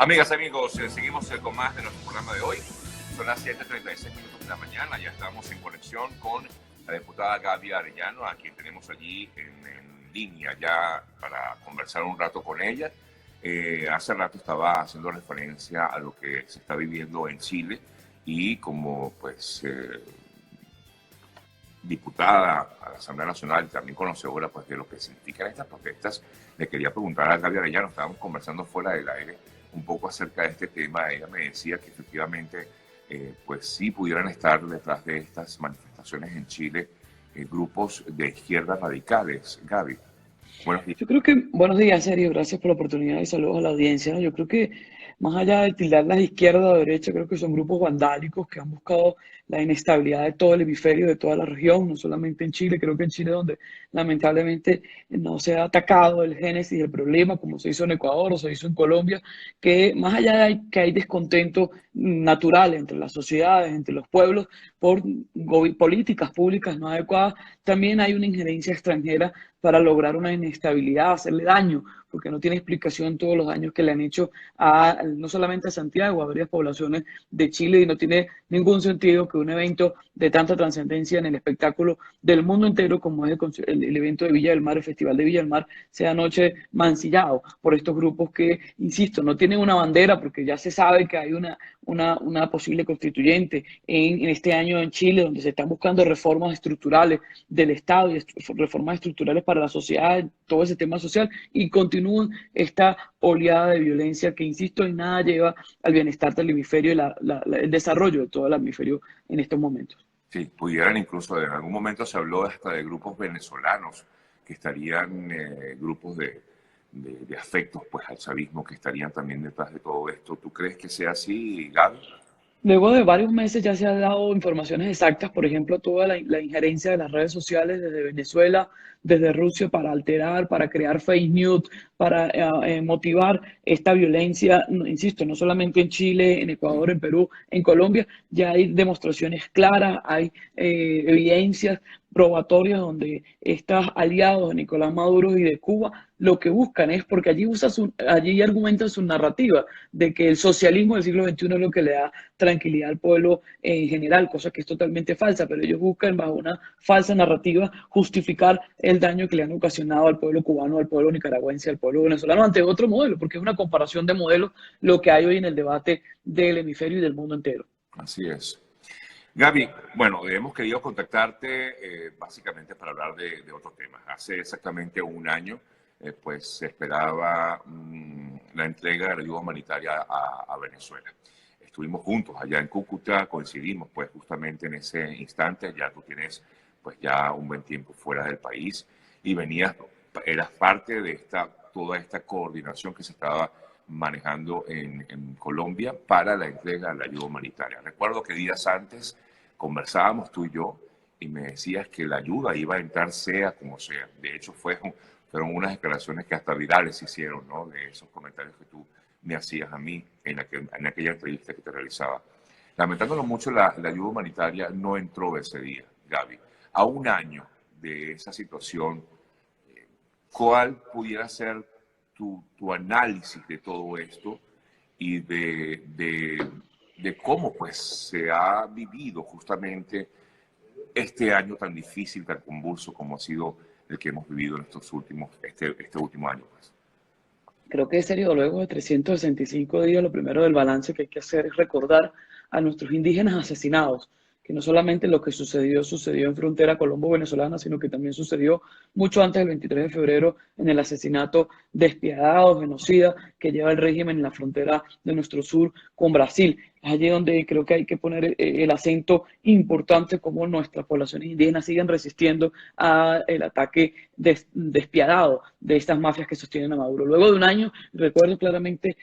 Amigas, amigos, seguimos con más de nuestro programa de hoy. Son las 7:36 minutos de la mañana. Ya estamos en conexión con la diputada Gaby Arellano, a quien tenemos allí en línea ya para conversar un rato con ella. Hace rato estaba haciendo referencia a lo que se está viviendo en Chile y como diputada a la Asamblea Nacional y también conocedora pues, de lo que significan estas protestas, le quería preguntar a Gaby Arellano. Estábamos conversando fuera del aire un poco acerca de este tema. Ella me decía que efectivamente pues sí pudieran estar detrás de estas manifestaciones en Chile grupos de izquierdas radicales. Gaby, buenos días. Yo creo que, buenos días, Sergio, gracias por la oportunidad y saludos a la audiencia, ¿no? Yo creo que más allá de tildarlas de izquierda o derecha, creo que son grupos vandálicos que han buscado la inestabilidad de todo el hemisferio, de toda la región, no solamente en Chile. Creo que en Chile donde lamentablemente no se ha atacado el génesis del problema, como se hizo en Ecuador o se hizo en Colombia, que más allá de que hay descontento natural entre las sociedades, entre los pueblos, por políticas públicas no adecuadas, también hay una injerencia extranjera para lograr una inestabilidad, hacerle daño, porque no tiene explicación todos los daños que le han hecho no solamente a Santiago, a varias poblaciones de Chile, y no tiene ningún sentido que un evento de tanta trascendencia en el espectáculo del mundo entero, como es el evento de Villa del Mar, el Festival de Villa del Mar, sea anoche mancillado por estos grupos que, insisto, no tienen una bandera, porque ya se sabe que hay una posible constituyente en este año en Chile, donde se están buscando reformas estructurales del Estado y reformas estructurales para la sociedad, todo ese tema social, y continúan esta oleada de violencia que, insisto, en nada lleva al bienestar del hemisferio y el desarrollo de todo el hemisferio en estos momentos. Sí, pudieran incluso, en algún momento se habló hasta de grupos venezolanos que estarían, grupos de afectos pues, al chavismo que estarían también detrás de todo esto. ¿Tú crees que sea así, Gaby? Luego de varios meses ya se han dado informaciones exactas, por ejemplo, toda la injerencia de las redes sociales desde Venezuela, desde Rusia, para alterar, para crear fake news, para motivar esta violencia, insisto, no solamente en Chile, en Ecuador, en Perú, en Colombia, ya hay demostraciones claras, hay evidencias probatorias donde estos aliados de Nicolás Maduro y de Cuba lo que buscan es, porque allí argumentan su narrativa de que el socialismo del siglo XXI es lo que le da tranquilidad al pueblo en general, cosa que es totalmente falsa, pero ellos buscan bajo una falsa narrativa justificar el daño que le han ocasionado al pueblo cubano, al pueblo nicaragüense, al pueblo venezolano ante otro modelo, porque es una comparación de modelos lo que hay hoy en el debate del hemisferio y del mundo entero. Así es. Gaby, bueno, hemos querido contactarte básicamente para hablar de otro tema. Hace exactamente un año, pues se esperaba la entrega de la ayuda humanitaria a Venezuela. Estuvimos juntos allá en Cúcuta, coincidimos pues justamente en ese instante. Ya tú tienes pues ya un buen tiempo fuera del país y eras parte de toda esta coordinación que se estaba manejando en Colombia para la entrega de la ayuda humanitaria. Recuerdo que días antes conversábamos tú y yo y me decías que la ayuda iba a entrar sea como sea. De hecho, fueron unas declaraciones que hasta virales se hicieron, ¿no? De esos comentarios que tú me hacías a mí en aquella entrevista que te realizaba. Lamentándolo mucho, la ayuda humanitaria no entró ese día, Gaby. A un año de esa situación, ¿cuál pudiera ser tu análisis de todo esto y de cómo pues se ha vivido justamente este año tan difícil, tan convulso como ha sido el que hemos vivido en este último año? Pues. Creo que es serio, luego de 365 días, lo primero del balance que hay que hacer es recordar a nuestros indígenas asesinados, que no solamente lo que sucedió en frontera colombo-venezolana, sino que también sucedió mucho antes del 23 de febrero en el asesinato despiadado, genocida, que lleva el régimen en la frontera de nuestro sur con Brasil. Es allí donde creo que hay que poner el acento importante, como nuestras poblaciones indígenas siguen resistiendo al ataque despiadado de estas mafias que sostienen a Maduro. Luego de un año, recuerdo claramente,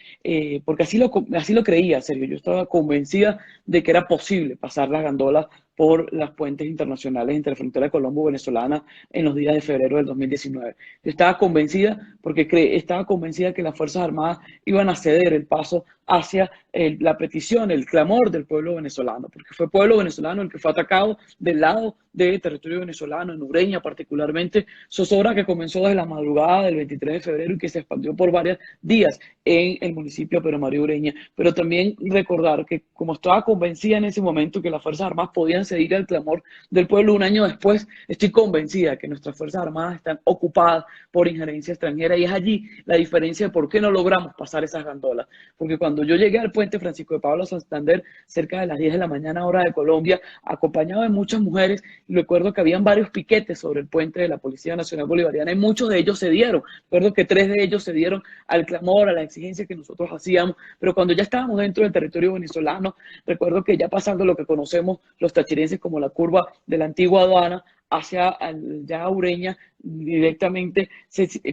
porque así lo creía, Sergio, yo estaba convencida de que era posible pasar las gandolas por las puentes internacionales entre la frontera colombo-venezolana en los días de febrero del 2019. Yo estaba convencida porque estaba convencida que las Fuerzas Armadas iban a ceder el paso hacia la petición, el clamor del pueblo venezolano, porque fue pueblo venezolano el que fue atacado del lado del territorio venezolano, en Ureña particularmente, zozobra que comenzó desde la madrugada del 23 de febrero y que se expandió por varios días en el municipio de Pedro María Ureña. Pero también recordar que como estaba convencida en ese momento que las Fuerzas Armadas podían ceder al clamor del pueblo un año después, estoy convencida que nuestras Fuerzas Armadas están ocupadas por injerencia extranjera y es allí la diferencia de por qué no logramos pasar esas gandolas. Porque cuando yo llegué al puente Francisco de Pablo Santander, cerca de las 10 de la mañana, hora de Colombia, acompañado de muchas mujeres, y recuerdo que habían varios piquetes sobre el puente de la Policía Nacional Bolivariana y muchos de ellos se dieron. Recuerdo que 3 de ellos se dieron al clamor, a la exigencia que nosotros hacíamos, pero cuando ya estábamos dentro del territorio venezolano, recuerdo que ya pasando lo que conocemos los tachirenses como la curva de la antigua aduana, hacia ya Ureña, directamente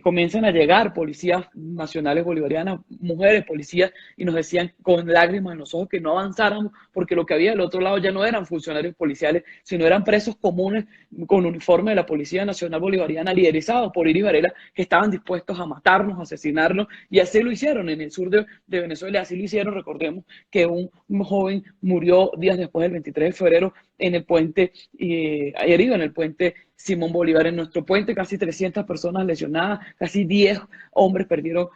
comienzan a llegar policías nacionales bolivarianas, mujeres policías, y nos decían con lágrimas en los ojos que no avanzáramos porque lo que había del otro lado ya no eran funcionarios policiales, sino eran presos comunes con uniforme de la Policía Nacional Bolivariana, liderizados por Iri Varela, que estaban dispuestos a matarnos, a asesinarnos, y así lo hicieron en el sur de Venezuela, así lo hicieron. Recordemos que un joven murió días después del 23 de febrero en el puente, herido en el puente Simón Bolívar. En nuestro puente casi 300 personas lesionadas, casi 10 hombres perdieron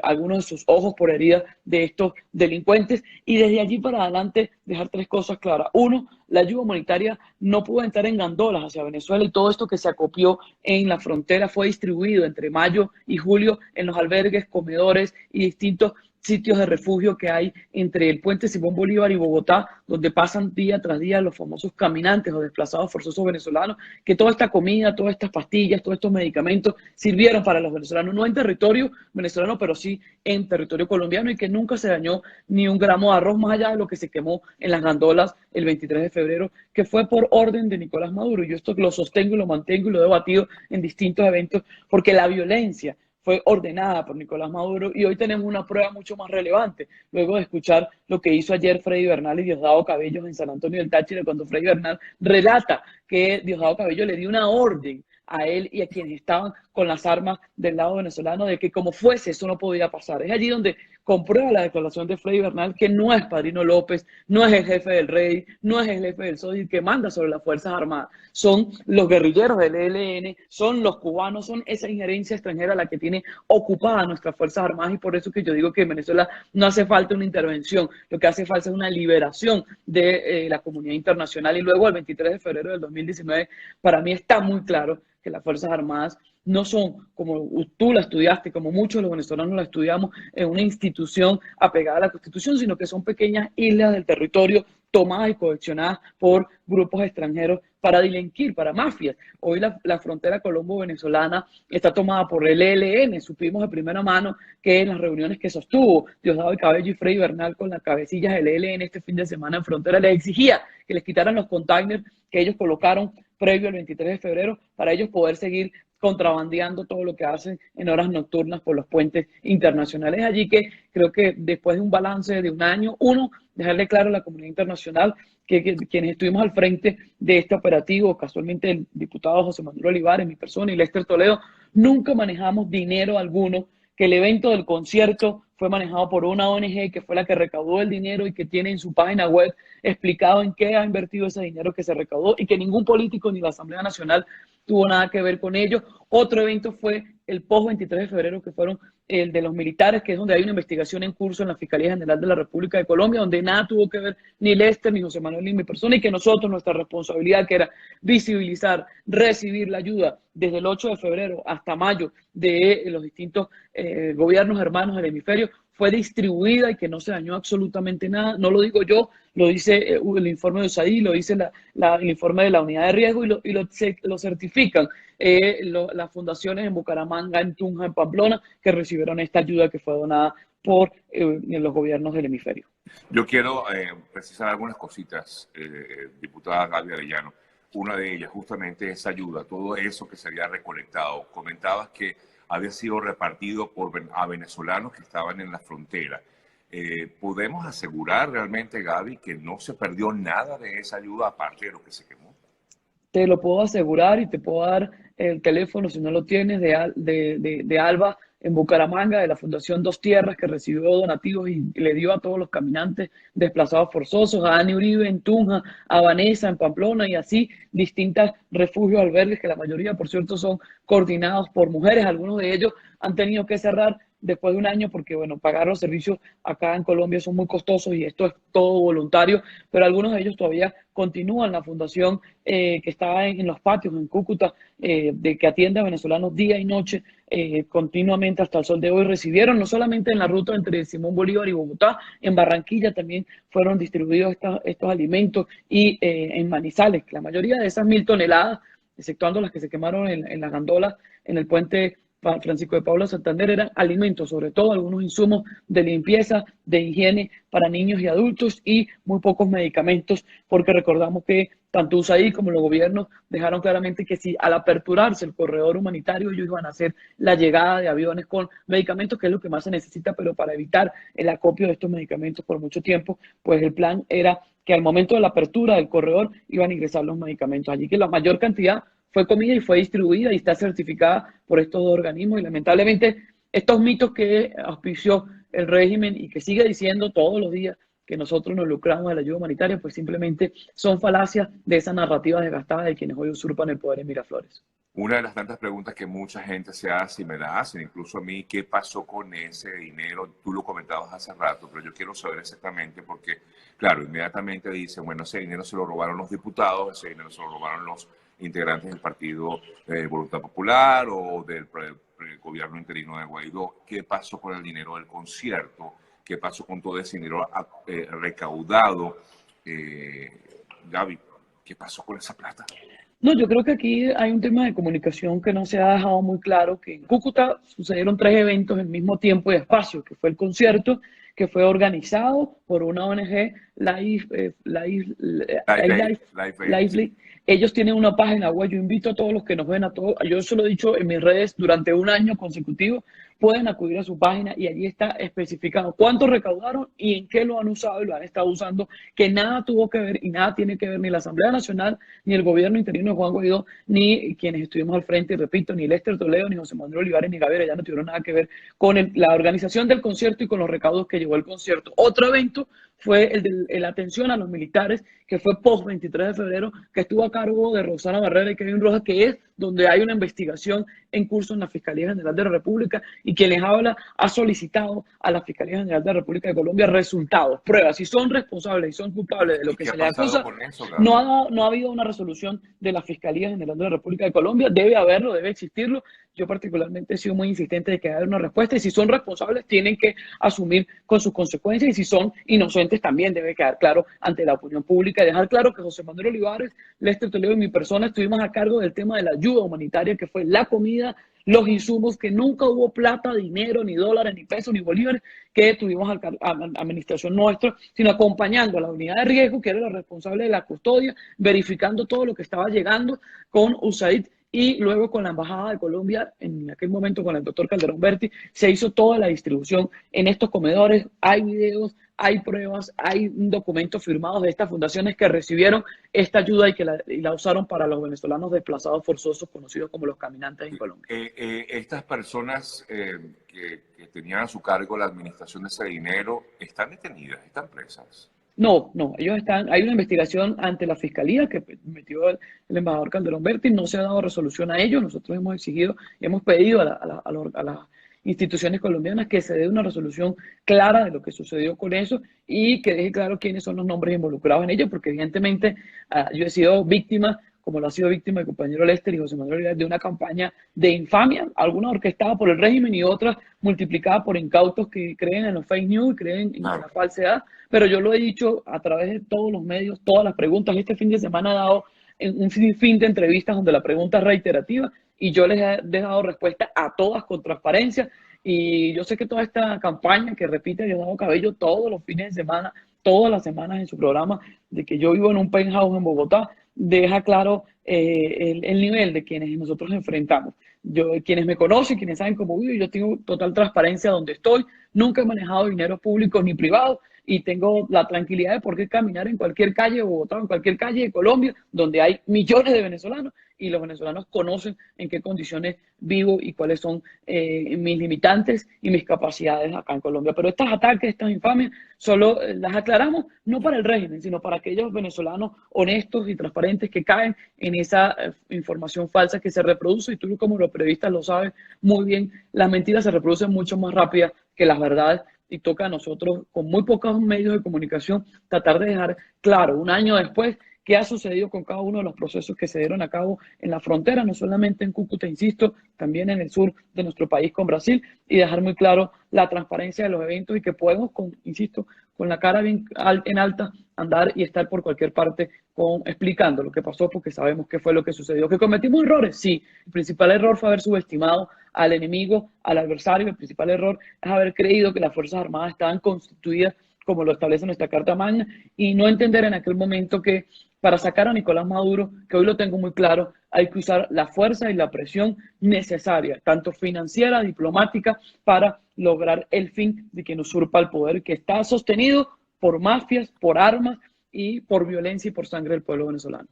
algunos de sus ojos por heridas de estos delincuentes, y desde allí para adelante dejar 3 cosas claras. Uno, la ayuda humanitaria no pudo entrar en gandolas hacia Venezuela y todo esto que se acopió en la frontera fue distribuido entre mayo y julio en los albergues, comedores y distintos sitios de refugio que hay entre el puente Simón Bolívar y Bogotá, donde pasan día tras día los famosos caminantes o desplazados forzosos venezolanos, que toda esta comida, todas estas pastillas, todos estos medicamentos sirvieron para los venezolanos, no en territorio venezolano, pero sí en territorio colombiano, y que nunca se dañó ni un gramo de arroz más allá de lo que se quemó en las gandolas el 23 de febrero, que fue por orden de Nicolás Maduro. Y yo esto lo sostengo y lo mantengo y lo he debatido en distintos eventos, porque la violencia fue ordenada por Nicolás Maduro, y hoy tenemos una prueba mucho más relevante, luego de escuchar lo que hizo ayer Freddy Bernal y Diosdado Cabello en San Antonio del Táchira, cuando Freddy Bernal relata que Diosdado Cabello le dio una orden a él y a quienes estaban con las armas del lado venezolano de que como fuese eso no podía pasar. Es allí donde comprueba la declaración de Freddy Bernal que no es Padrino López, no es el jefe del rey, no es el jefe del SODI que manda sobre las Fuerzas Armadas, son los guerrilleros del ELN, son los cubanos, son esa injerencia extranjera la que tiene ocupada nuestras Fuerzas Armadas, y por eso que yo digo que en Venezuela no hace falta una intervención, lo que hace falta es una liberación de la comunidad internacional. Y luego el 23 de febrero del 2019, para mí está muy claro que las Fuerzas Armadas no son, como tú la estudiaste, como muchos de los venezolanos la estudiamos, en una institución apegada a la Constitución, sino que son pequeñas islas del territorio tomadas y coleccionadas por grupos extranjeros para delinquir, para mafias. Hoy la frontera colombo-venezolana está tomada por el ELN. Supimos de primera mano que en las reuniones que sostuvo Diosdado Cabello y Freddy Bernal con las cabecillas del ELN este fin de semana en frontera, les exigía que les quitaran los containers que ellos colocaron previo al 23 de febrero para ellos poder seguir contrabandeando todo lo que hacen en horas nocturnas por los puentes internacionales. Allí que creo que después de un balance de un año, uno, dejarle claro a la comunidad internacional que quienes estuvimos al frente de este operativo, casualmente el diputado José Manuel Olivares, mi persona, y Lester Toledo, nunca manejamos dinero alguno, que el evento del concierto fue manejado por una ONG que fue la que recaudó el dinero y que tiene en su página web explicado en qué ha invertido ese dinero que se recaudó, y que ningún político ni la Asamblea Nacional tuvo nada que ver con ello. Otro evento fue el post-23 de febrero, que fueron el de los militares, que es donde hay una investigación en curso en la Fiscalía General de la República de Colombia, donde nada tuvo que ver ni Lester, ni José Manuel, ni mi persona, y que nosotros, nuestra responsabilidad, que era visibilizar, recibir la ayuda desde el 8 de febrero hasta mayo de los distintos gobiernos hermanos del hemisferio, fue distribuida y que no se dañó absolutamente nada. No lo digo yo, lo dice el informe de USAID, lo dice el informe de la unidad de riesgo, y lo certifican las fundaciones en Bucaramanga, en Tunja, en Pamplona, que recibieron esta ayuda que fue donada por los gobiernos del hemisferio. Yo quiero precisar algunas cositas, diputada Gaby Arellano. Una de ellas, justamente esa ayuda, todo eso que se había recolectado. Comentabas que había sido repartido a venezolanos que estaban en la frontera. ¿Podemos asegurar realmente, Gaby, que no se perdió nada de esa ayuda aparte de lo que se quemó? Te lo puedo asegurar, y te puedo dar el teléfono, si no lo tienes, de Alba en Bucaramanga, de la Fundación Dos Tierras, que recibió donativos y le dio a todos los caminantes desplazados forzosos, a Dani Uribe en Tunja, a Vanessa en Pamplona y así distintos refugios, albergues, que la mayoría, por cierto, son coordinados por mujeres. Algunos de ellos han tenido que cerrar después de un año porque, bueno, pagar los servicios acá en Colombia son muy costosos y esto es todo voluntario, pero algunos de ellos todavía continúan. La fundación que está en los patios en Cúcuta, de que atiende a venezolanos día y noche, continuamente hasta el sol de hoy, recibieron no solamente en la ruta entre Simón Bolívar y Bogotá, en Barranquilla también fueron distribuidos estos alimentos y en Manizales, la mayoría de esas 1.000 toneladas, exceptuando las que se quemaron en las gandolas en el puente Francisco de Paula Santander, eran alimentos, sobre todo algunos insumos de limpieza, de higiene para niños y adultos y muy pocos medicamentos, porque recordamos que tanto USAID como los gobiernos dejaron claramente que si al aperturarse el corredor humanitario ellos iban a hacer la llegada de aviones con medicamentos, que es lo que más se necesita, pero para evitar el acopio de estos medicamentos por mucho tiempo, pues el plan era que al momento de la apertura del corredor iban a ingresar los medicamentos. Allí que la mayor cantidad fue comida y fue distribuida y está certificada por estos dos organismos. Y lamentablemente estos mitos que auspició el régimen y que sigue diciendo todos los días que nosotros nos lucramos de la ayuda humanitaria, pues simplemente son falacias de esa narrativa desgastada de quienes hoy usurpan el poder en Miraflores. Una de las tantas preguntas que mucha gente se hace y me la hacen, incluso a mí, ¿qué pasó con ese dinero? Tú lo comentabas hace rato, pero yo quiero saber exactamente porque, claro, inmediatamente dicen, bueno, ese dinero se lo robaron los diputados, ese dinero se lo robaron los integrantes del Partido Voluntad Popular o del gobierno interino de Guaidó. ¿Qué pasó con el dinero del concierto? ¿Qué pasó con todo ese dinero recaudado? Gaby, ¿qué pasó con esa plata? No, yo creo que aquí hay un tema de comunicación que no se ha dejado muy claro, que en Cúcuta sucedieron 3 eventos en mismo tiempo y espacio, que fue el concierto, que fue organizado por una ONG, Lively. Ellos tienen una página web, yo invito a todos los que nos ven, a todos, yo se lo he dicho en mis redes durante un año consecutivo, pueden acudir a su página y allí está especificado cuánto recaudaron y en qué lo han usado y lo han estado usando, que nada tuvo que ver y nada tiene que ver ni la Asamblea Nacional, ni el gobierno interino de Juan Guaidó, ni quienes estuvimos al frente, y repito, ni Lester Toledo, ni José Manuel Olivares, ni Gabriela, ya no tuvieron nada que ver con la organización del concierto y con los recaudos que llevó el concierto. Otro evento fue el de la atención a los militares, que fue post 23 de febrero, que estuvo a cargo de Rosana Barrera y Kevin Rojas, que es donde hay una investigación en curso en la Fiscalía General de la República, y quien les habla ha solicitado a la Fiscalía General de la República de Colombia resultados, pruebas, si son responsables y son culpables de lo que se les acusa. No ha habido una resolución de la Fiscalía General de la República de Colombia, debe haberlo, debe existirlo. Yo particularmente he sido muy insistente de que haya una respuesta y si son responsables tienen que asumir con sus consecuencias y si son inocentes también debe quedar claro ante la opinión pública y dejar claro que José Manuel Olivares, Lester Toledo y mi persona estuvimos a cargo del tema de la ayuda humanitaria, que fue la comida, los insumos, que nunca hubo plata, dinero, ni dólares, ni pesos, ni bolívares que tuvimos a administración nuestra, sino acompañando a la unidad de riesgo, que era la responsable de la custodia, verificando todo lo que estaba llegando con USAID y luego con la Embajada de Colombia, en aquel momento con el doctor Calderón Berti, se hizo toda la distribución en estos comedores. Hay videos, hay pruebas, hay un documento firmado de estas fundaciones que recibieron esta ayuda y que la usaron para los venezolanos desplazados forzosos, conocidos como los caminantes en Colombia. Estas personas que tenían a su cargo la administración de ese dinero, ¿están detenidas, están presas? No, ellos están, hay una investigación ante la Fiscalía que metió el embajador Calderón Berti, no se ha dado resolución a ellos, nosotros hemos exigido y hemos pedido a las instituciones colombianas que se dé una resolución clara de lo que sucedió con eso y que deje claro quiénes son los nombres involucrados en ello, porque evidentemente yo he sido víctima, como lo ha sido víctima el compañero Lester y José Manuel Olivares, de una campaña de infamia, alguna orquestada por el régimen y otras multiplicada por incautos que creen en los fake news, creen en la falsedad, pero yo lo he dicho a través de todos los medios, todas las preguntas. Este fin de semana he dado un fin de entrevistas donde la pregunta es reiterativa y yo les he dado respuesta a todas con transparencia. Y yo sé que toda esta campaña que repite Diosdado Cabello todos los fines de semana, todas las semanas en su programa, de que yo vivo en un penthouse en Bogotá, deja claro el nivel de quienes nosotros enfrentamos. Quienes me conocen, quienes saben cómo vivo, yo tengo total transparencia donde estoy, nunca he manejado dinero público ni privado y tengo la tranquilidad de poder caminar en cualquier calle de Bogotá, en cualquier calle de Colombia, donde hay millones de venezolanos y los venezolanos conocen en qué condiciones vivo y cuáles son mis limitantes y mis capacidades acá en Colombia. Pero estos ataques, estas infamias, solo las aclaramos no para el régimen, sino para aquellos venezolanos honestos y transparentes que caen en esa información falsa que se reproduce, y tú como los periodistas lo sabes muy bien, las mentiras se reproducen mucho más rápido que las verdades, y toca a nosotros, con muy pocos medios de comunicación, tratar de dejar claro, un año después, qué ha sucedido con cada uno de los procesos que se dieron a cabo en la frontera, no solamente en Cúcuta, insisto, también en el sur de nuestro país con Brasil, y dejar muy claro la transparencia de los eventos y que podemos, insisto, con la cara bien en alta, andar y estar por cualquier parte explicando lo que pasó, porque sabemos qué fue lo que sucedió. ¿Que cometimos errores? Sí. El principal error fue haber subestimado al enemigo, al adversario. El principal error es haber creído que las Fuerzas Armadas estaban constituidas como lo establece nuestra Carta Magna, y no entender en aquel momento que para sacar a Nicolás Maduro, que hoy lo tengo muy claro, hay que usar la fuerza y la presión necesaria, tanto financiera, diplomática, para lograr el fin de quien usurpa el poder, que está sostenido por mafias, por armas y por violencia y por sangre del pueblo venezolano.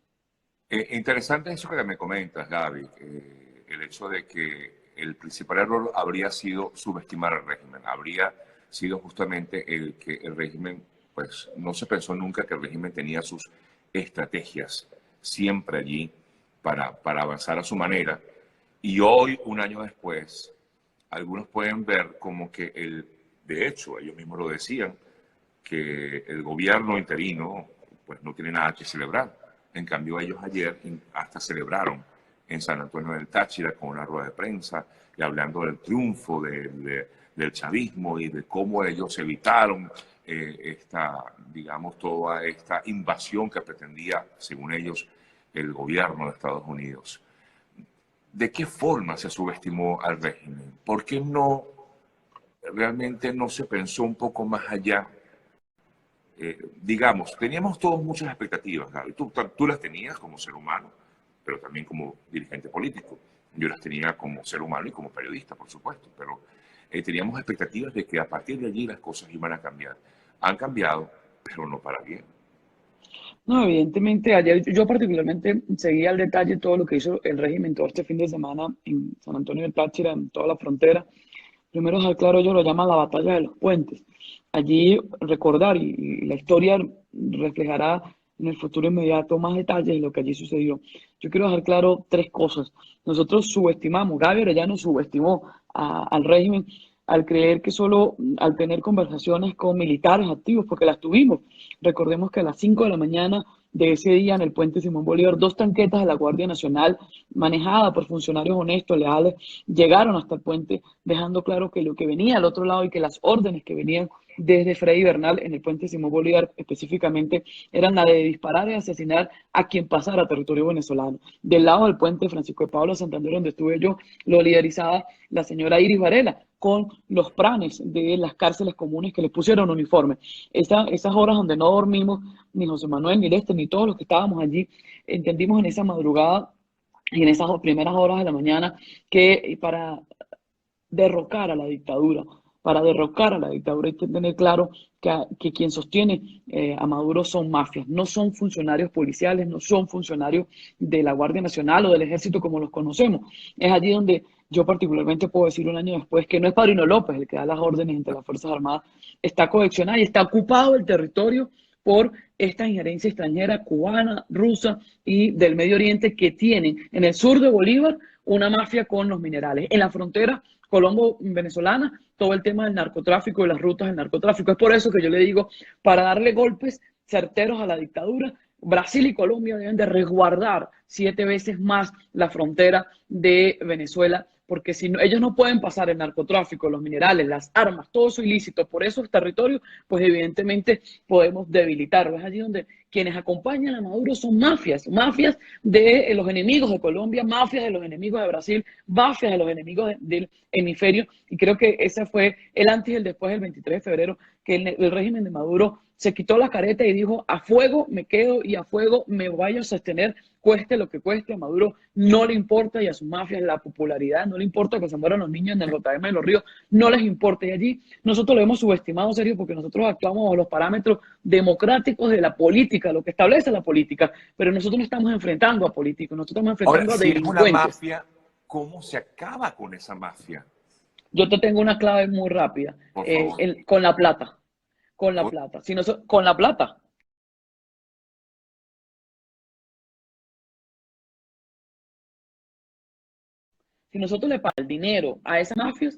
Interesante eso que me comentas, Gaby, el hecho de que el principal error habría sido subestimar al régimen, habría sido justamente el que el régimen, pues no se pensó nunca que el régimen tenía sus estrategias siempre allí para avanzar a su manera. Y hoy, un año después, algunos pueden ver como que de hecho, ellos mismos lo decían, que el gobierno interino pues no tiene nada que celebrar. En cambio, ellos ayer hasta celebraron en San Antonio del Táchira con una rueda de prensa y hablando del triunfo del chavismo y de cómo ellos evitaron toda esta invasión que pretendía, según ellos, el gobierno de Estados Unidos. ¿De qué forma se subestimó al régimen? ¿Por qué realmente no se pensó un poco más allá? Teníamos todos muchas expectativas, Gaby. Tú las tenías como ser humano, pero también como dirigente político. Yo las tenía como ser humano y como periodista, por supuesto, pero teníamos expectativas de que a partir de allí las cosas iban a cambiar. Han cambiado, pero no para bien. No, evidentemente, ayer yo particularmente seguí al detalle todo lo que hizo el régimen todo este fin de semana en San Antonio del Táchira, en toda la frontera. Primero, dejar claro, ellos lo llaman la batalla de los puentes. Allí recordar, y la historia reflejará en el futuro inmediato más detalles de lo que allí sucedió. Yo quiero dejar claro tres cosas. Nosotros subestimamos, Gaby Arellano subestimó al régimen al creer que solo al tener conversaciones con militares activos, porque las tuvimos. Recordemos que a las 5 de la mañana de ese día en el puente Simón Bolívar, dos tanquetas de la Guardia Nacional, manejadas por funcionarios honestos, leales, llegaron hasta el puente, dejando claro que lo que venía al otro lado y que las órdenes que venían desde Freddy Bernal en el puente Simón Bolívar específicamente eran la de disparar y asesinar a quien pasara a territorio venezolano. Del lado del puente Francisco de Paula Santander, donde estuve yo, lo liderizaba la señora Iris Varela, con los pranes de las cárceles comunes que les pusieron uniforme. Esas horas donde no dormimos, ni José Manuel, ni Lester, ni todos los que estábamos allí, entendimos en esa madrugada y en esas primeras horas de la mañana que para derrocar a la dictadura, hay que tener claro que quien sostiene a Maduro son mafias, no son funcionarios policiales, no son funcionarios de la Guardia Nacional o del Ejército como los conocemos. Es allí donde yo particularmente puedo decir un año después que no es Padrino López el que da las órdenes entre las Fuerzas Armadas, está coaccionada y está ocupado el territorio por esta injerencia extranjera cubana, rusa y del Medio Oriente, que tienen en el sur de Bolívar una mafia con los minerales. En la frontera colombo-venezolana, todo el tema del narcotráfico y las rutas del narcotráfico. Es por eso que yo le digo, para darle golpes certeros a la dictadura, Brasil y Colombia deben de resguardar 7 veces más la frontera de Venezuela, porque si no, ellos no pueden pasar el narcotráfico, los minerales, las armas, todo eso ilícito por esos territorios, pues evidentemente podemos debilitarlo. Es allí donde quienes acompañan a Maduro son mafias, mafias de los enemigos de Colombia, mafias de los enemigos de Brasil, mafias de los enemigos del hemisferio, y creo que ese fue el antes y el después del 23 de febrero, que el régimen de Maduro se quitó la careta y dijo: a fuego me quedo y a fuego me voy a sostener cueste lo que cueste, a Maduro no le importa y a sus mafias la popularidad, no le importa que se mueran los niños en el JM de los Ríos, no les importa. Y allí nosotros lo hemos subestimado, Sergio, porque nosotros actuamos bajo los parámetros democráticos de la política, lo que establece la política, pero nosotros no estamos enfrentando a políticos, nosotros estamos enfrentando a si delincuentes. es una mafia, ¿cómo se acaba con esa mafia? Yo te tengo una clave muy rápida, con la plata, con la plata, si no, con la plata. Si nosotros le pagamos el dinero a esas mafias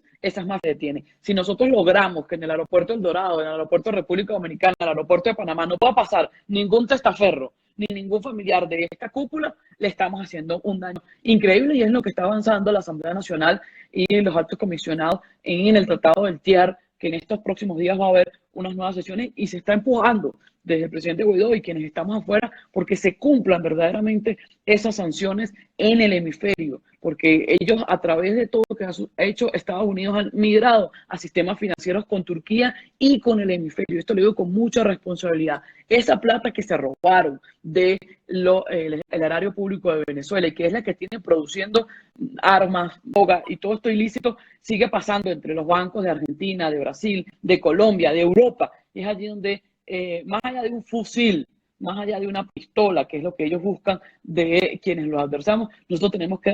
detienen. Si nosotros logramos que en el aeropuerto El Dorado, en el aeropuerto de República Dominicana, en el aeropuerto de Panamá, no pueda pasar ningún testaferro ni ningún familiar de esta cúpula, le estamos haciendo un daño increíble y es lo que está avanzando la Asamblea Nacional y los altos comisionados en el Tratado del TIAR, que en estos próximos días va a haber unas nuevas sesiones y se está empujando desde el presidente Guaidó y quienes estamos afuera porque se cumplan verdaderamente esas sanciones en el hemisferio, porque ellos a través de todo lo que ha hecho Estados Unidos han migrado a sistemas financieros con Turquía y con el hemisferio. Esto lo digo con mucha responsabilidad. Esa plata que se robaron del erario público de Venezuela y que es la que tiene produciendo armas, droga y todo esto ilícito, sigue pasando entre los bancos de Argentina, de Brasil, de Colombia, de Europa. Y es allí donde, más allá de un fusil, más allá de una pistola, que es lo que ellos buscan de quienes los adversamos, nosotros tenemos que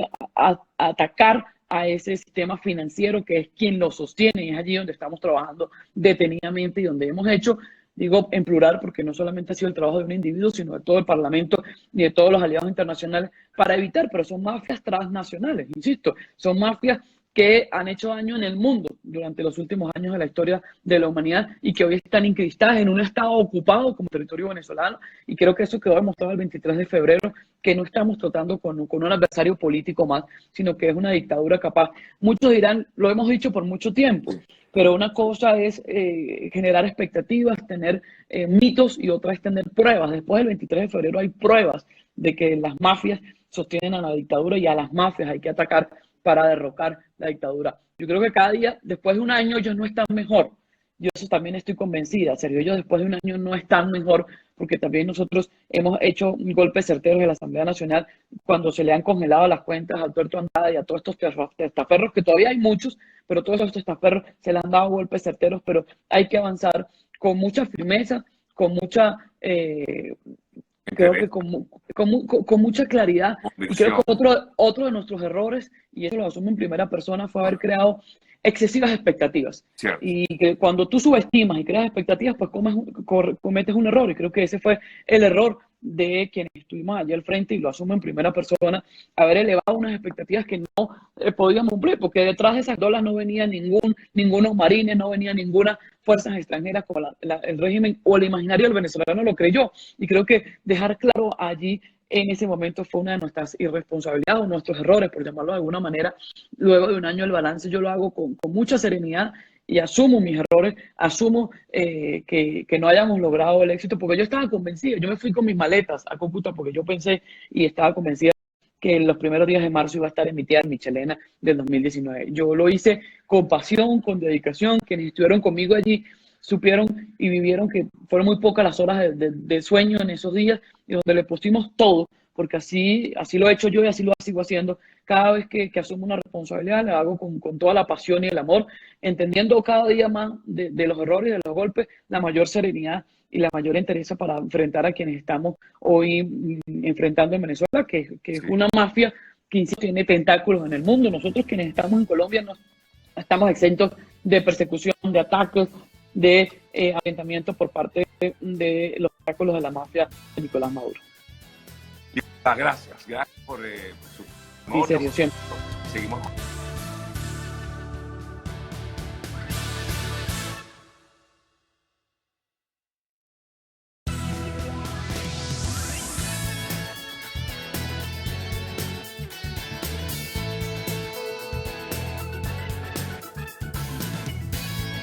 atacar a ese sistema financiero que es quien lo sostiene y es allí donde estamos trabajando detenidamente y donde hemos hecho, digo en plural porque no solamente ha sido el trabajo de un individuo, sino de todo el Parlamento y de todos los aliados internacionales para evitar, pero son mafias transnacionales, insisto, son mafias que han hecho daño en el mundo durante los últimos años de la historia de la humanidad y que hoy están encristadas en un estado ocupado como territorio venezolano. Y creo que eso quedó demostrado el 23 de febrero, que no estamos tratando con un adversario político más, sino que es una dictadura capaz. Muchos dirán, lo hemos dicho por mucho tiempo, pero una cosa es generar expectativas, tener mitos y otra es tener pruebas. Después del 23 de febrero hay pruebas de que las mafias sostienen a la dictadura y a las mafias hay que atacar para derrocar la dictadura. Yo creo que cada día, después de un año, ellos no están mejor. Yo eso también estoy convencida, Sergio. Ellos después de un año no están mejor porque también nosotros hemos hecho golpes certeros en la Asamblea Nacional cuando se le han congelado las cuentas a Alberto Andrade y a todos estos testaferros, que todavía hay muchos, pero todos estos testaferros se le han dado golpes certeros, pero hay que avanzar con mucha firmeza, con mucha... creo que con mucha claridad. Y creo que otro de nuestros errores, y eso lo asumo en primera persona, fue haber creado excesivas expectativas. Cierto. Y que cuando tú subestimas y creas expectativas, pues cometes un error. Y creo que ese fue el error de quienes estuvimos allí al frente, y lo asumo en primera persona, haber elevado unas expectativas que no podíamos cumplir, porque detrás de esas dólares no venía ningunos marines, no venía ninguna fuerzas extranjeras como el régimen o el imaginario del venezolano lo creyó. Y creo que dejar claro allí en ese momento fue una de nuestras irresponsabilidades o nuestros errores, por llamarlo de alguna manera. Luego de un año el balance yo lo hago con mucha serenidad y asumo mis errores, asumo que no hayamos logrado el éxito, porque yo estaba convencida, yo me fui con mis maletas a Cúcuta porque yo pensé y estaba convencida que en los primeros días de marzo iba a estar en mi tía Michelena del 2019. Yo lo hice con pasión, con dedicación. Quienes estuvieron conmigo allí supieron y vivieron que fueron muy pocas las horas de sueño en esos días y donde le pusimos todo, porque así lo he hecho yo y así lo sigo haciendo. Cada vez que asumo una responsabilidad, la hago con toda la pasión y el amor, entendiendo cada día más de los errores y de los golpes, la mayor serenidad y la mayor entereza para enfrentar a quienes estamos hoy enfrentando en Venezuela, que es una mafia que tiene tentáculos en el mundo. Nosotros quienes estamos en Colombia no estamos exentos de persecución, de ataques, de aventamientos por parte de los tentáculos de la mafia de Nicolás Maduro. Gracias por su... Sí, serio, siempre. Seguimos.